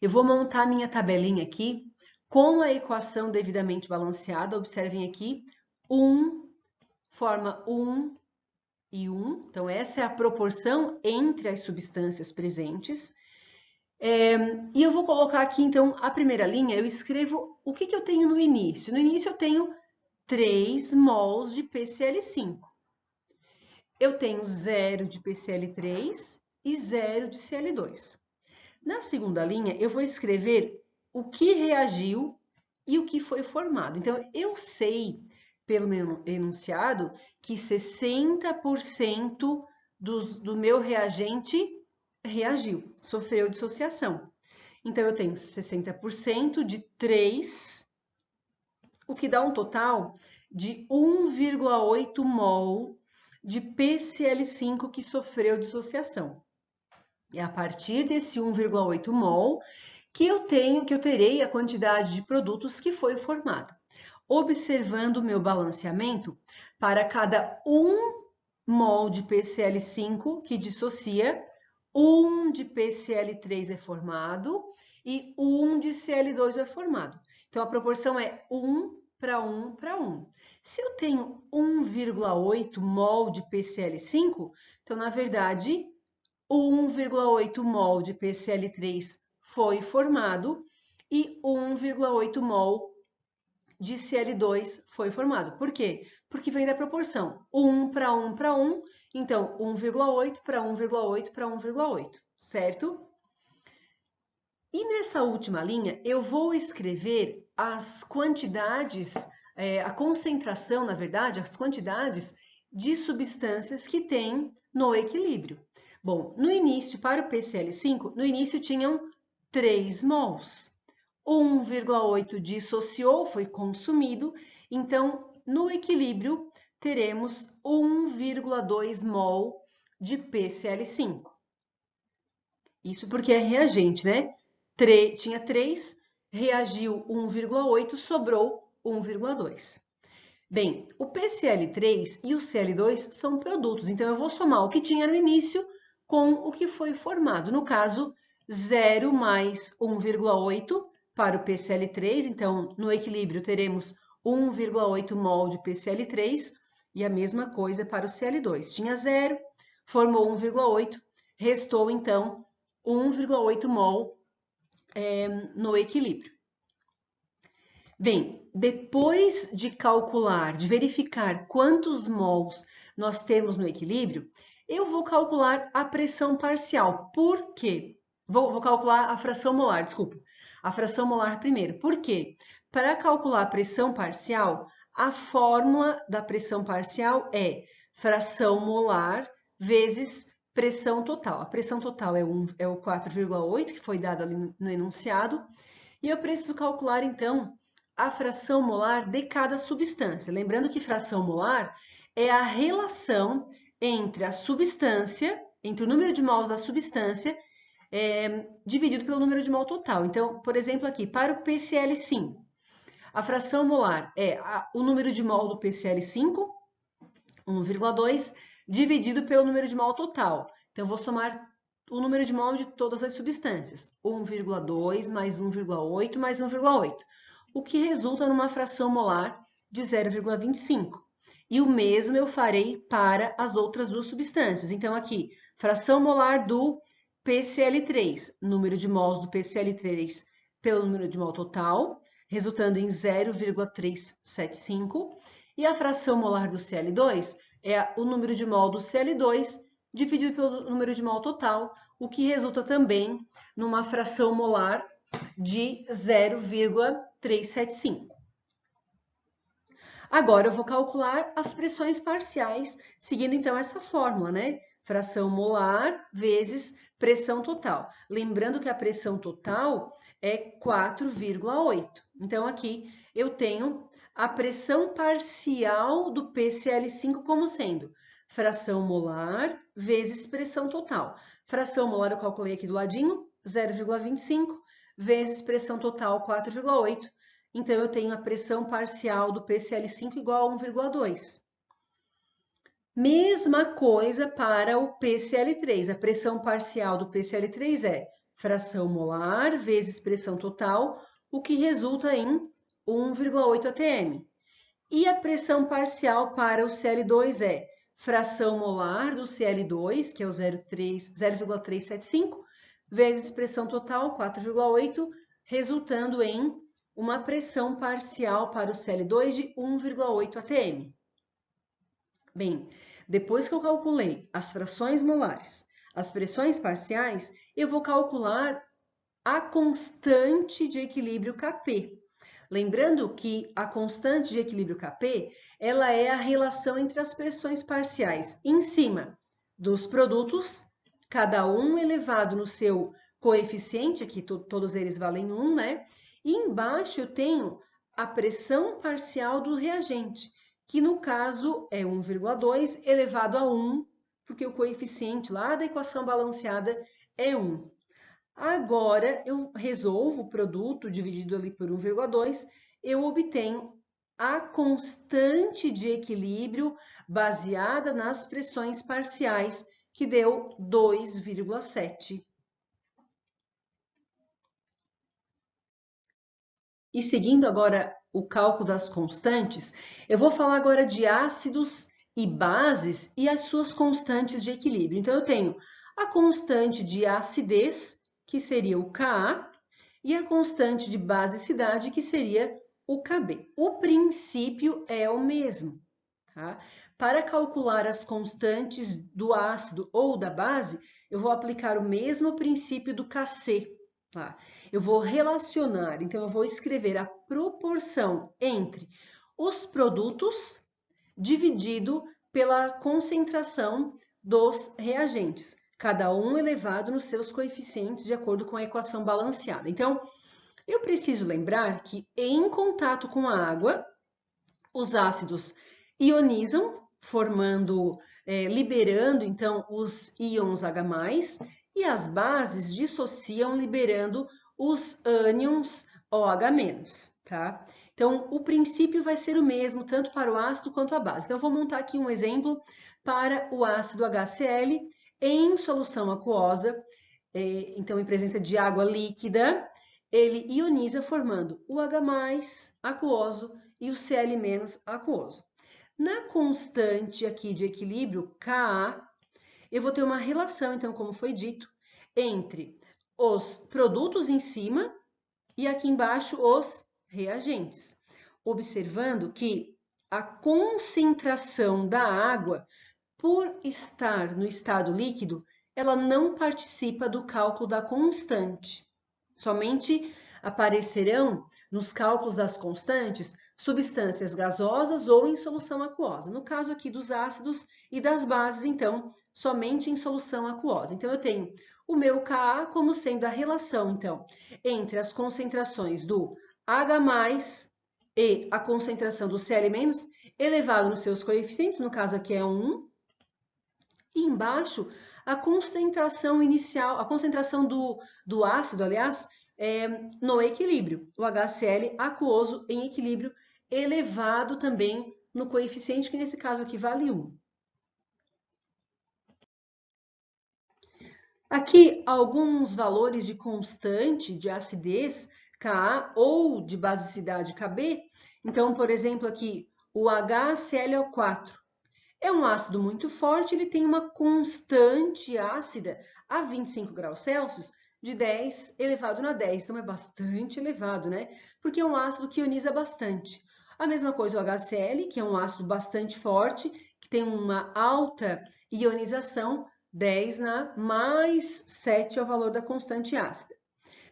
eu vou montar minha tabelinha aqui com a equação devidamente balanceada. Observem aqui, 1 forma 1 e 1. Então, essa é a proporção entre as substâncias presentes. E eu vou colocar aqui, então, a primeira linha, eu escrevo o que eu tenho no início. No início eu tenho 3 mols de PCl5. Eu tenho 0 de PCl3 e 0 de Cl2. Na segunda linha, eu vou escrever o que reagiu e o que foi formado. Então, eu sei, pelo meu enunciado, que 60% do meu reagente reagiu, sofreu dissociação. Então, eu tenho 60% de 3, o que dá um total de 1,8 mol de PCl5 que sofreu dissociação. É a partir desse 1,8 mol que eu terei a quantidade de produtos que foi formada. Observando o meu balanceamento, para cada 1 mol de PCl5 que dissocia, 1 de PCl3 é formado e 1 de Cl2 é formado. Então, a proporção é 1 para 1 para 1. Se eu tenho 1,8 mol de PCl5, então, na verdade, 1,8 mol de PCl3 foi formado e 1,8 mol de Cl2 foi formado. Por quê? Porque vem da proporção 1 para 1 para 1, então 1,8 para 1,8 para 1,8, certo? E nessa última linha, eu vou escrever as quantidades, a concentração, na verdade, as quantidades de substâncias que tem no equilíbrio. Bom, no início, para o PCl5, no início tinham 3 mols. 1,8 dissociou, foi consumido, então, no equilíbrio, teremos 1,2 mol de PCl5. Isso porque é reagente, né? Tinha 3, reagiu 1,8, sobrou 1,2. Bem, o PCl3 e o Cl2 são produtos, então eu vou somar o que tinha no início com o que foi formado. No caso, 0 mais 1,8 para o PCl3, então no equilíbrio teremos 1,8 mol de PCl3 e a mesma coisa para o Cl2. Tinha 0, formou 1,8, restou então 1,8 mol no equilíbrio. Bem, depois de calcular, de verificar quantos mols nós temos no equilíbrio, eu vou calcular a pressão parcial. Por quê? Vou calcular a fração molar, desculpa. A fração molar primeiro. Por quê? Para calcular a pressão parcial, A fórmula da pressão parcial é fração molar vezes pressão total. A pressão total é o 4,8, que foi dado ali no enunciado, e eu preciso calcular, então, a fração molar de cada substância. Lembrando que fração molar é a relação entre a substância, entre o número de mols da substância, dividido pelo número de mol total. Então, por exemplo, aqui, para o PCl5, a fração molar é o número de mol do PCl5, 1,2, dividido pelo número de mol total. Então, eu vou somar o número de mol de todas as substâncias. 1,2 mais 1,8 mais 1,8, o que resulta numa fração molar de 0,25. E o mesmo eu farei para as outras duas substâncias. Então, aqui, fração molar do PCl3, número de mols do PCl3 pelo número de mol total, resultando em 0,375. E a fração molar do Cl2 é o número de mol do Cl2 dividido pelo número de mol total, o que resulta também numa fração molar de 0,375. Agora eu vou calcular as pressões parciais, seguindo então essa fórmula, né? Fração molar vezes pressão total. Lembrando que a pressão total é 4,8. Então, aqui eu tenho a pressão parcial do PCl5 como sendo fração molar vezes pressão total. Fração molar eu calculei aqui do ladinho, 0,25, vezes pressão total, 4,8. Então, eu tenho a pressão parcial do PCl5 igual a 1,2. Mesma coisa para o PCl3. A pressão parcial do PCl3 é fração molar vezes pressão total, o que resulta em 1,8 atm. E a pressão parcial para o Cl2 é fração molar do Cl2, que é o 0,375, vezes pressão total, 4,8, resultando em uma pressão parcial para o Cl2 de 1,8 atm. Bem, depois que eu calculei as frações molares, as pressões parciais, eu vou calcular a constante de equilíbrio Kp. Lembrando que a constante de equilíbrio Kp, ela é a relação entre as pressões parciais em cima dos produtos, cada um elevado no seu coeficiente, aqui todos eles valem 1, né? E embaixo eu tenho a pressão parcial do reagente, que no caso é 1,2 elevado a 1, porque o coeficiente lá da equação balanceada é 1. Agora, eu resolvo o produto dividido ali por 1,2, eu obtenho a constante de equilíbrio baseada nas pressões parciais, que deu 2,7. E seguindo agora o cálculo das constantes, eu vou falar agora de ácidos e bases e as suas constantes de equilíbrio. Então, eu tenho a constante de acidez, que seria o Ka, e a constante de basicidade, que seria o Kb. O princípio é o mesmo, tá? Para calcular as constantes do ácido ou da base, eu vou aplicar o mesmo princípio do Kc, tá? Eu vou relacionar, então eu vou escrever a proporção entre os produtos dividido pela concentração dos reagentes, cada um elevado nos seus coeficientes de acordo com a equação balanceada. Então, eu preciso lembrar que em contato com a água, os ácidos ionizam, liberando então os íons H+, e as bases dissociam, liberando os ânions OH-, tá? Então, o princípio vai ser o mesmo, tanto para o ácido quanto a base. Então, eu vou montar aqui um exemplo para o ácido HCl em solução aquosa, então, em presença de água líquida, ele ioniza formando o H+ aquoso e o Cl- aquoso. Na constante aqui de equilíbrio, Ka, eu vou ter uma relação, então, como foi dito, entre os produtos em cima e aqui embaixo os reagentes, observando que a concentração da água, por estar no estado líquido, ela não participa do cálculo da constante. Somente aparecerão nos cálculos das constantes substâncias gasosas ou em solução aquosa. No caso aqui dos ácidos e das bases, então, somente em solução aquosa. Então, eu tenho o meu Ka como sendo a relação, então, entre as concentrações do H+, e a concentração do Cl- elevado nos seus coeficientes, no caso aqui é 1, e embaixo a concentração inicial, a concentração do ácido, aliás, no equilíbrio, o HCl aquoso em equilíbrio elevado também no coeficiente, que nesse caso aqui vale 1. Aqui, alguns valores de constante de acidez, Ka, ou de basicidade, Kb. Então, por exemplo, aqui, o HClO4 é um ácido muito forte, ele tem uma constante ácida a 25 graus Celsius de 10 elevado na 10. Então, é bastante elevado, né? Porque é um ácido que ioniza bastante. A mesma coisa o HCl, que é um ácido bastante forte, que tem uma alta ionização, 10 na mais 7 é o valor da constante ácida.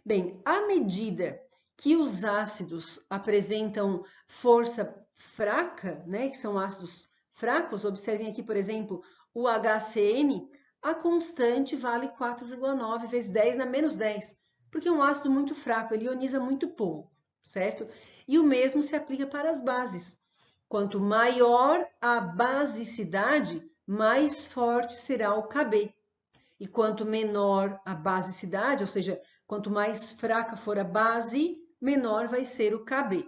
Bem, à medida que os ácidos apresentam força fraca, né, que são ácidos fracos, observem aqui, por exemplo, o HCN, a constante vale 4,9 vezes 10 na menos 10, porque é um ácido muito fraco, ele ioniza muito pouco, certo? E o mesmo se aplica para as bases. Quanto maior a basicidade, mais forte será o Kb. E quanto menor a basicidade, ou seja, quanto mais fraca for a base, menor vai ser o Kb.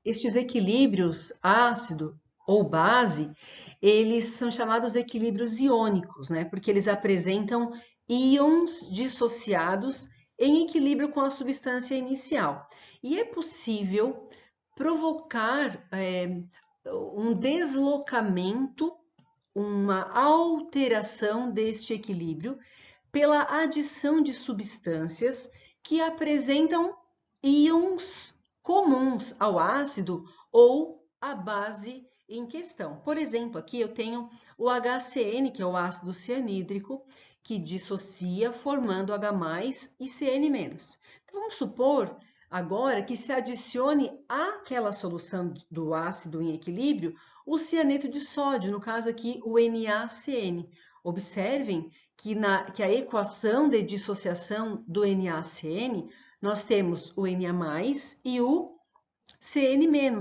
Estes equilíbrios ácido ou base, eles são chamados equilíbrios iônicos, né? Porque eles apresentam íons dissociados em equilíbrio com a substância inicial. E é possível provocar um deslocamento, uma alteração deste equilíbrio pela adição de substâncias que apresentam íons comuns ao ácido ou à base em questão. Por exemplo, aqui eu tenho o HCN, que é o ácido cianídrico, que dissocia formando H+ e CN-. Então, vamos supor agora que se adicione àquela solução do ácido em equilíbrio o cianeto de sódio, no caso aqui o NaCN. Observem que a equação de dissociação do NaCN, nós temos o Na+ e o Cn-,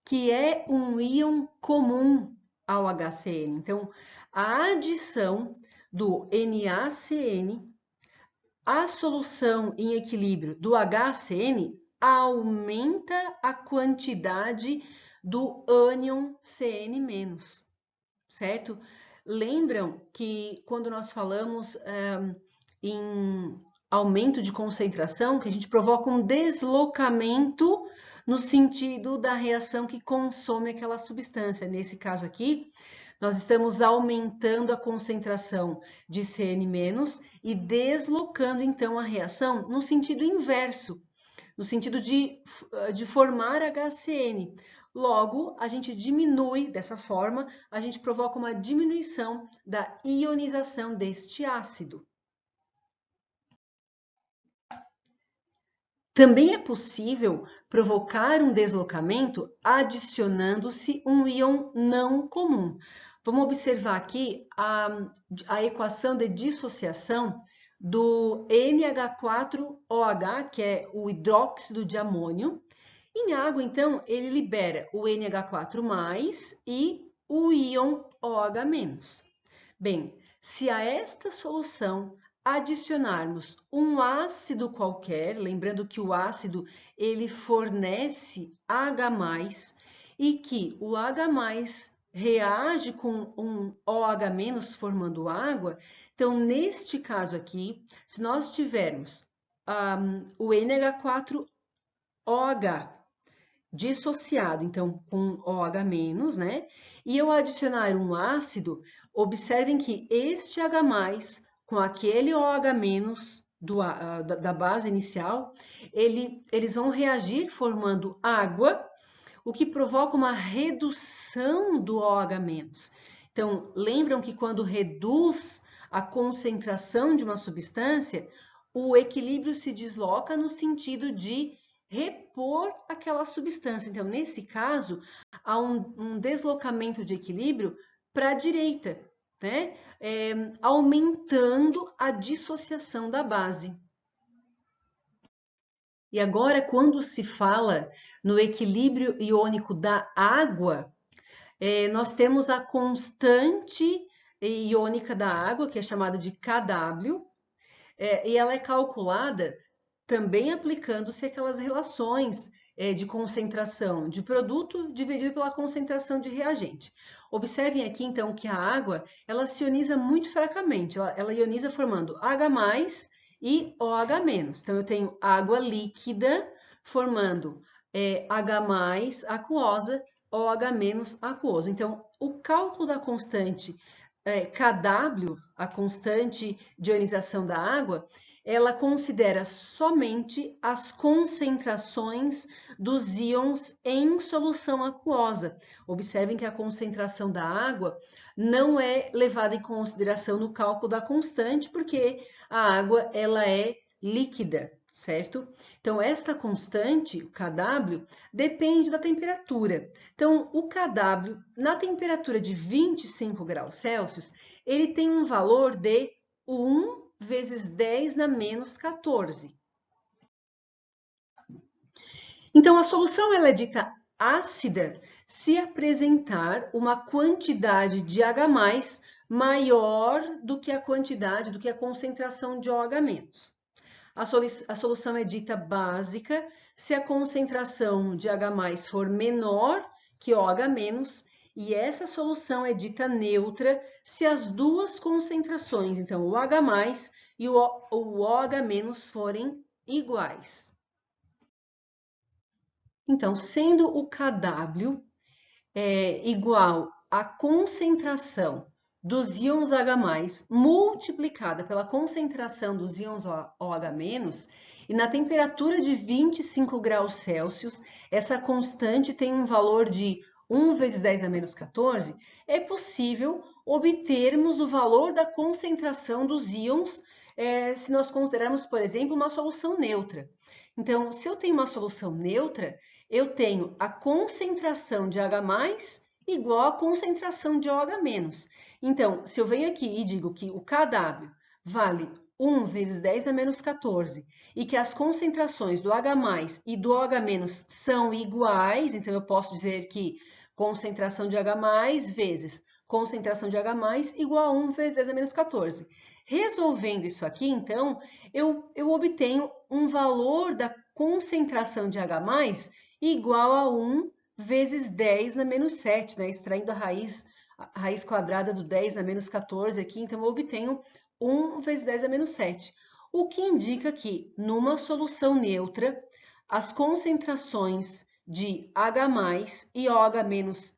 que é um íon comum ao HCN. Então, a adição do NaCN à solução em equilíbrio do HCN aumenta a quantidade do ânion Cn-, certo? Lembram que quando nós falamos em aumento de concentração, que a gente provoca um deslocamento no sentido da reação que consome aquela substância. Nesse caso aqui, nós estamos aumentando a concentração de Cn- e deslocando então a reação no sentido inverso, no sentido de formar HCN. Logo, a gente diminui, dessa forma, a gente provoca uma diminuição da ionização deste ácido. Também é possível provocar um deslocamento adicionando-se um íon não comum. Vamos observar aqui a equação de dissociação do NH4OH, que é o hidróxido de amônio. Em água, então, ele libera o NH4+ e o íon OH-. Bem, se a esta solução adicionarmos um ácido qualquer, lembrando que o ácido ele fornece H+, e que o H+ reage com um OH- formando água, então neste caso aqui, se nós tivermos o NH4OH dissociado, então com OH-, né? E eu adicionar um ácido, observem que este H+, com aquele OH- da base inicial, eles vão reagir formando água, o que provoca uma redução do OH-. Então, lembram que quando reduz a concentração de uma substância, o equilíbrio se desloca no sentido de repor aquela substância. Então, nesse caso, há um deslocamento de equilíbrio para a direita, né? Aumentando a dissociação da base. E agora, quando se fala no equilíbrio iônico da água, nós temos a constante iônica da água, que é chamada de Kw, e ela é calculada também aplicando-se aquelas relações de concentração de produto dividido pela concentração de reagente. Observem aqui, então, que a água ela se ioniza muito fracamente. Ela ioniza formando H+, e OH-. Então, eu tenho água líquida formando H+ aquosa, OH- aquoso. Então, o cálculo da constante Kw, a constante de ionização da água, ela considera somente as concentrações dos íons em solução aquosa. Observem que a concentração da água não é levada em consideração no cálculo da constante, porque a água ela é líquida, certo? Então, esta constante, o Kw, depende da temperatura. Então, o Kw, na temperatura de 25 graus Celsius, ele tem um valor de 1 vezes 10 na menos 14. Então, a solução ela é dita ácida se apresentar uma quantidade de H+ maior do que a quantidade, do que a concentração de OH-. A solução é dita básica se a concentração de H+ for menor que OH-, e essa solução é dita neutra se as duas concentrações, então o H+ e o OH- forem iguais. Então, sendo o Kw igual à concentração dos íons H+ multiplicada pela concentração dos íons OH-, e na temperatura de 25 graus Celsius, essa constante tem um valor de 1 vezes 10 a menos 14, é possível obtermos o valor da concentração dos íons se nós considerarmos, por exemplo, uma solução neutra. Então, se eu tenho uma solução neutra, eu tenho a concentração de H+ igual à concentração de OH-. Então, se eu venho aqui e digo que o Kw vale 1 vezes 10 a menos 14 e que as concentrações do H+ e do OH- são iguais, então eu posso dizer que concentração de H+ vezes concentração de H+ igual a 1 vezes 10 a menos 14. Resolvendo isso aqui, então, eu obtenho um valor da concentração de H+ igual a 1 vezes 10 na menos 7, né? Extraindo a raiz quadrada do 10 na menos 14 aqui, então eu obtenho 1 vezes 10 a menos 7. O que indica que, numa solução neutra, as concentrações de H+ e OH-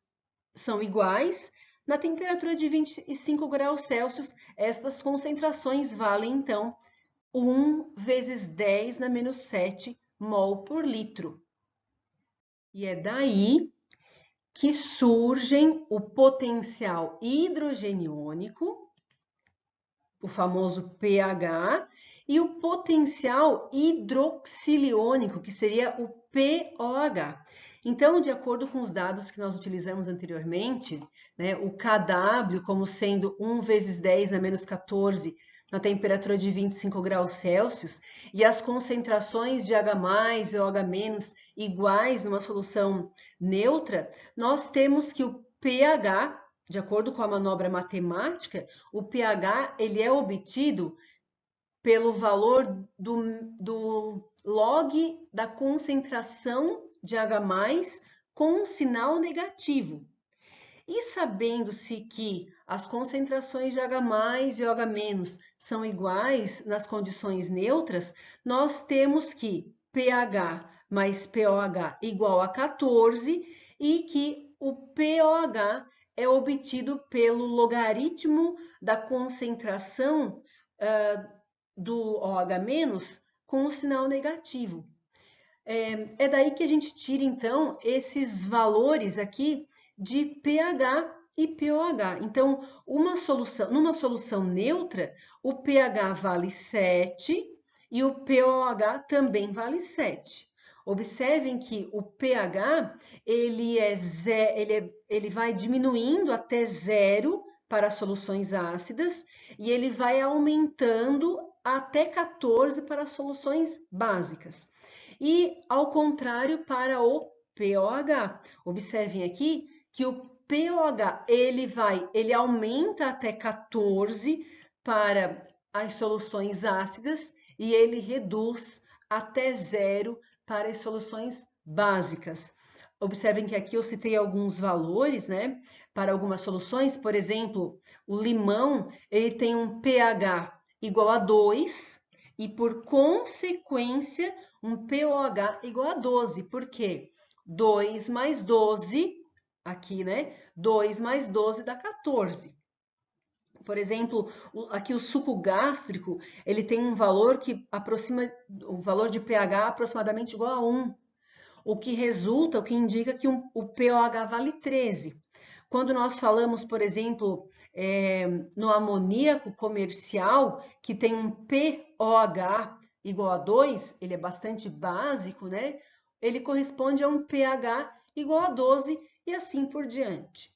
são iguais. Na temperatura de 25 graus Celsius, estas concentrações valem, então, 1 vezes 10 na menos 7 mol por litro. E é daí que surgem o potencial hidrogeniônico, o famoso pH, e o potencial hidroxiliônico, que seria o POH. Então, de acordo com os dados que nós utilizamos anteriormente, né, o Kw como sendo 1 vezes 10 na menos 14 na temperatura de 25 graus Celsius, e as concentrações de H+ e OH- iguais numa solução neutra, nós temos que o pH, de acordo com a manobra matemática, o pH ele é obtido pelo valor do log da concentração de H+ com um sinal negativo. E sabendo-se que as concentrações de H+ e OH- são iguais nas condições neutras, nós temos que pH mais pOH igual a 14 e que o pOH é obtido pelo logaritmo da concentração do OH- com o sinal negativo. É daí que a gente tira, então, esses valores aqui de pH e pOH. Então, numa solução neutra, o pH vale 7 e o pOH também vale 7. Observem que o pH ele vai diminuindo até 0 para soluções ácidas e ele vai aumentando até 14 para soluções básicas. E ao contrário para o pOH. Observem aqui que o pOH ele aumenta até 14 para as soluções ácidas e ele reduz até 0 para as soluções básicas. Observem que aqui eu citei alguns valores, né, para algumas soluções. Por exemplo, o limão, ele tem um pH igual a 2 e, por consequência, um pOH igual a 12. Por quê? 2 mais 12, aqui, né? 2 mais 12 dá 14. Por exemplo, aqui o suco gástrico, ele tem um valor que aproxima, o valor de pH aproximadamente igual a 1, o que indica que o pOH vale 13. Quando nós falamos, por exemplo, no amoníaco comercial, que tem um pOH igual a 2, ele é bastante básico, né? Ele corresponde a um pH igual a 12 e assim por diante.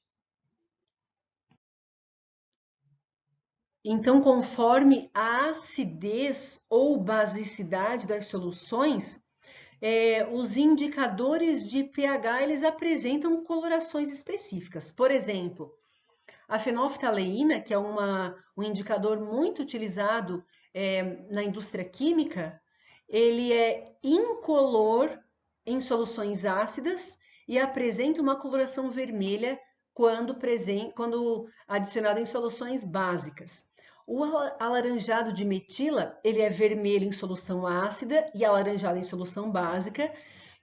Então, conforme a acidez ou basicidade das soluções, os indicadores de pH eles apresentam colorações específicas. Por exemplo, a fenolftaleína, que é um indicador muito utilizado na indústria química, ele é incolor em soluções ácidas e apresenta uma coloração vermelha quando adicionado em soluções básicas. O alaranjado de metila, ele é vermelho em solução ácida e alaranjado em solução básica.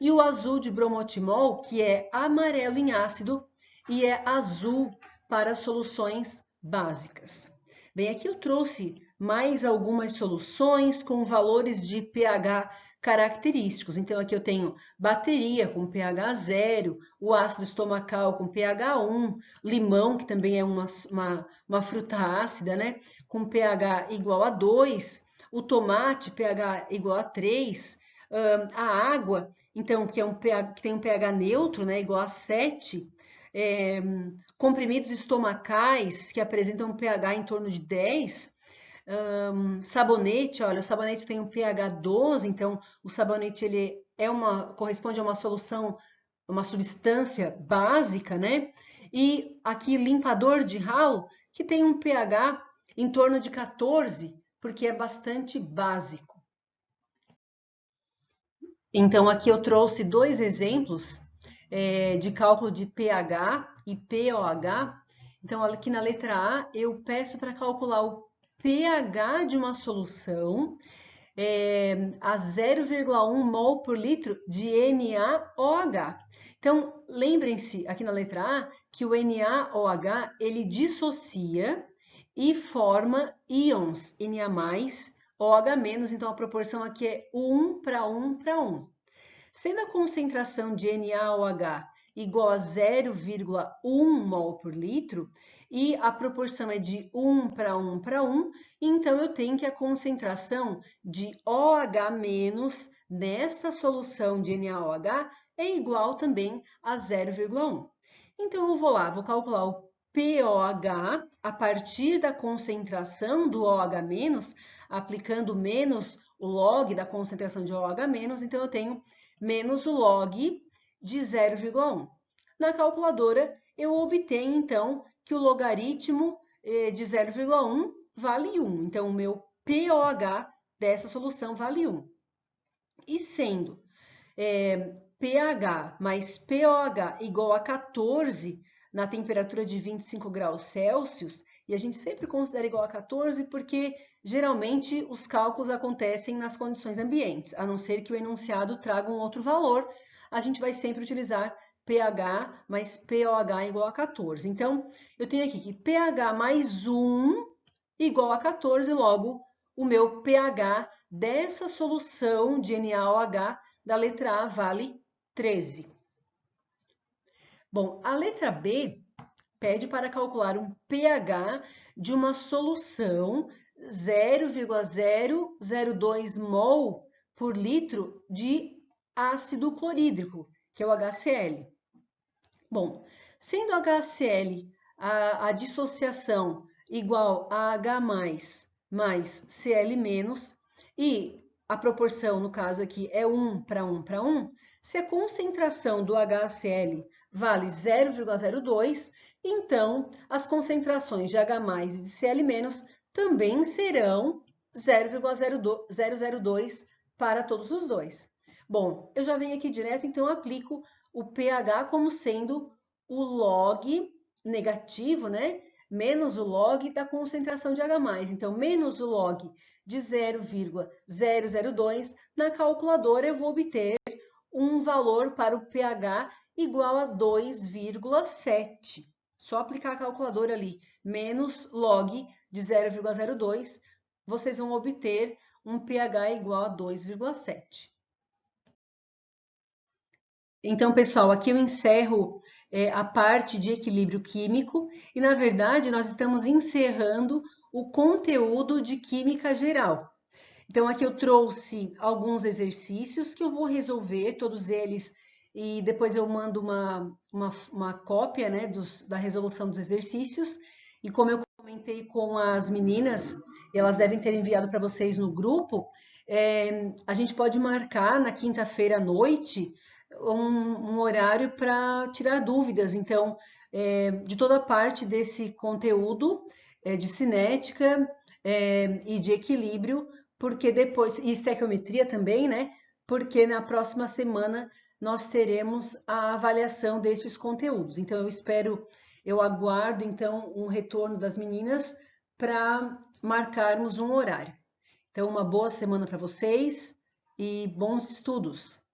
E o azul de bromotimol, que é amarelo em ácido e é azul para soluções básicas. Bem, aqui eu trouxe mais algumas soluções com valores de pH característicos. Então, aqui eu tenho bateria com pH 0, o ácido estomacal com pH 1, limão, que também é uma fruta ácida, né, com pH igual a 2, o tomate, pH igual a 3, a água, então, que tem um pH neutro, né, igual a 7, comprimidos estomacais que apresentam um pH em torno de 10, sabonete, olha, o sabonete tem um pH 12, então o sabonete ele corresponde a uma solução, uma substância básica, né? E aqui limpador de ralo, que tem um pH em torno de 14, porque é bastante básico. Então, aqui eu trouxe dois exemplos de cálculo de pH e pOH. Então, aqui na letra A, eu peço para calcular o pH de uma solução a 0,1 mol por litro de NaOH. Então, lembrem-se aqui na letra A que o NaOH ele dissocia e forma íons Na+, OH-, então a proporção aqui é 1 para 1 para 1. Sendo a concentração de NaOH igual a 0,1 mol por litro e a proporção é de 1 para 1 para 1, então eu tenho que a concentração de OH- nessa solução de NaOH é igual também a 0,1. Então eu vou calcular o pOH a partir da concentração do OH-, aplicando menos o log da concentração de OH-, então eu tenho menos o log de 0,1. Na calculadora, eu obtenho, então, que o logaritmo de 0,1 vale 1. Então, o meu pOH dessa solução vale 1. E sendo pH mais pOH igual a 14 na temperatura de 25 graus Celsius, e a gente sempre considera igual a 14 porque geralmente os cálculos acontecem nas condições ambientes, a não ser que o enunciado traga um outro valor, a gente vai sempre utilizar pH mais pOH igual a 14. Então, eu tenho aqui que pH mais 1 igual a 14, logo o meu pH dessa solução de NaOH da letra A vale 13. Bom, a letra B pede para calcular um pH de uma solução 0,002 mol por litro de ácido clorídrico, que é o HCl. Bom, sendo HCl a dissociação igual a H mais Cl menos, e a proporção, no caso aqui, é 1 para 1 para 1, se a concentração do HCl vale 0,02, então as concentrações de H e de Cl menos também serão 0,002 para todos os dois. Bom, eu já venho aqui direto, então aplico o pH como sendo o log negativo, né? Menos o log da concentração de H+. Então, menos o log de 0,002, na calculadora eu vou obter um valor para o pH igual a 2,7. Só aplicar a calculadora ali, menos log de 0,02, vocês vão obter um pH igual a 2,7. Então, pessoal, aqui eu encerro a parte de equilíbrio químico e, na verdade, nós estamos encerrando o conteúdo de química geral. Então, aqui eu trouxe alguns exercícios que eu vou resolver, todos eles, e depois eu mando uma cópia, né, da resolução dos exercícios. E como eu comentei com as meninas, elas devem ter enviado para vocês no grupo, a gente pode marcar na quinta-feira à noite um horário para tirar dúvidas. Então, de toda parte desse conteúdo de cinética e de equilíbrio, porque depois, e estequiometria também, né? Porque na próxima semana nós teremos a avaliação desses conteúdos. Então, eu aguardo então um retorno das meninas para marcarmos um horário. Então, uma boa semana para vocês e bons estudos!